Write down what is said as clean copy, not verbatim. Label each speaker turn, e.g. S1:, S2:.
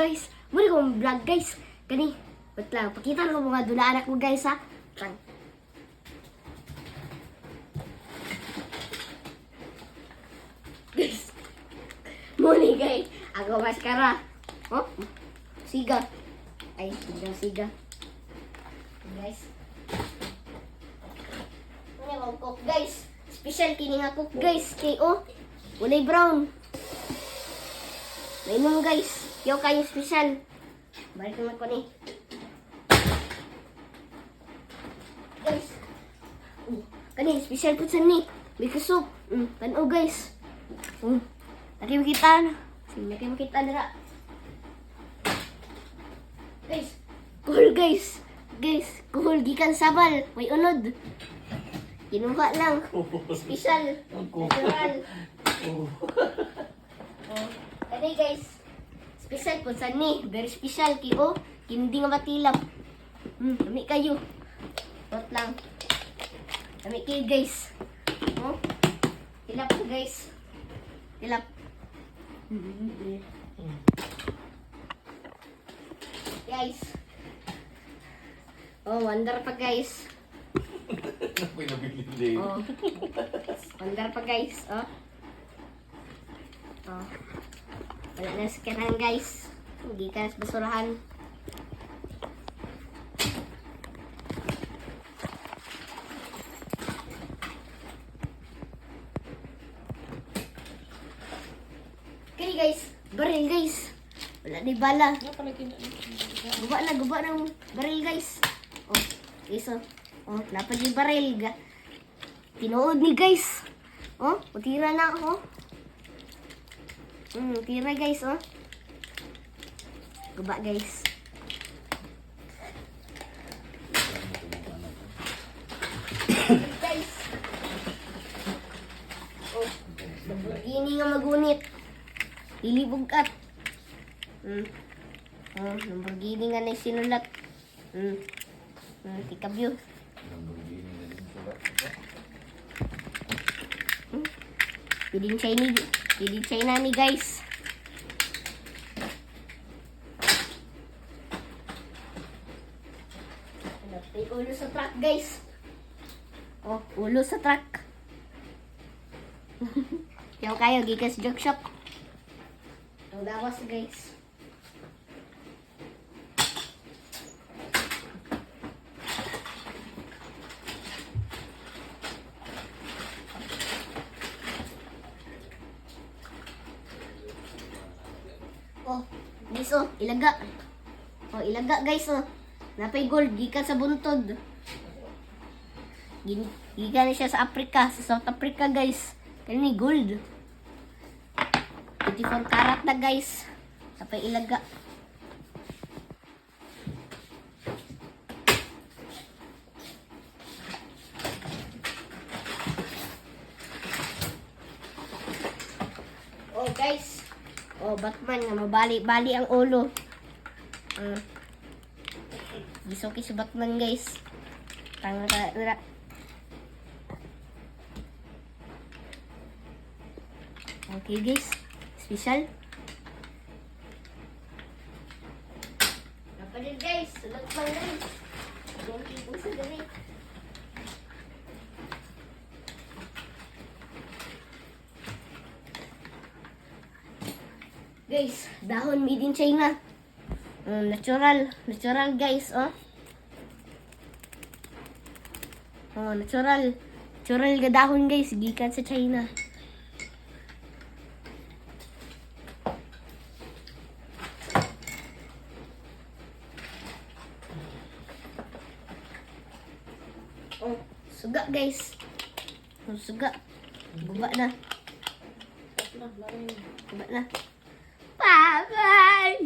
S1: Guys, muli kong vlog guys. Gani, wait lang. Pakita ko mga dula anak ko guys ha. Trang. Guys, muli guys. Ako maskara. Oh, siga. Ay, hindi siga. Guys. Muli kong cook guys. Special kini nga cook guys. Kay oh, kulay brown. Mainom guys. Yo kayo special. Balik naman ko ni. Guys. Kani special po sa ni. Bika soup. Tanaw guys. Lagi makita na. Lagi makita na. Guys. Cool guys. Guys. Cool gikan sabal. May unod. Kinuha lang. Special. Natural. Kani guys. Special po sa ni. Very special kiyo. Hindi nga matilap. Dami kayo. Tot lang. Dami kayo guys. Oh. Tilap po guys. Tilap. Guys. Oh, wonder pa guys. Oh. Wonder pa guys. Oh. Oh. Wala na sikanan guys. Hindi ka nas basurahan. Okay guys. Baril guys. Wala ni bala. Guba ng baril guys. Oh. Guys oh. Oh, napad yung baril. Tinuod ni guys. Oh, utira na ako. Tira guys, oh. Guba guys. Guys. Oh, Lamborghini nga magunit. Lilibugat. Oh, Lamborghini nga na sinulat. Tikabyo.
S2: Lamborghini na din sulat.
S1: Pidin China ni guys. May ulo sa truck guys. Oh, ulo sa truck. Yaw kayo, gigas joke shop. Ang lawas guys. Oh, guys oh, ilaga. Oh, ilaga guys oh. Napay gold gikan sa buntod. Gikan na siya sa Africa, sa South Africa guys. Kani gold. 24 karat na guys. Napay ilaga. Oh guys. Oh, Batman nga mabali-bali ang ulo. Gisoki si Batman guys. Tanga. Okay guys, special. Kapalit guys, sulat pa guys. Yung tipo sa dali. Guys, dahon made in China. Natural guys, oh. Oh, natural ga dahon guys, gikan sa China. Oh, suga guys. Oh, suga. Guba na. Guba na. Bye-bye.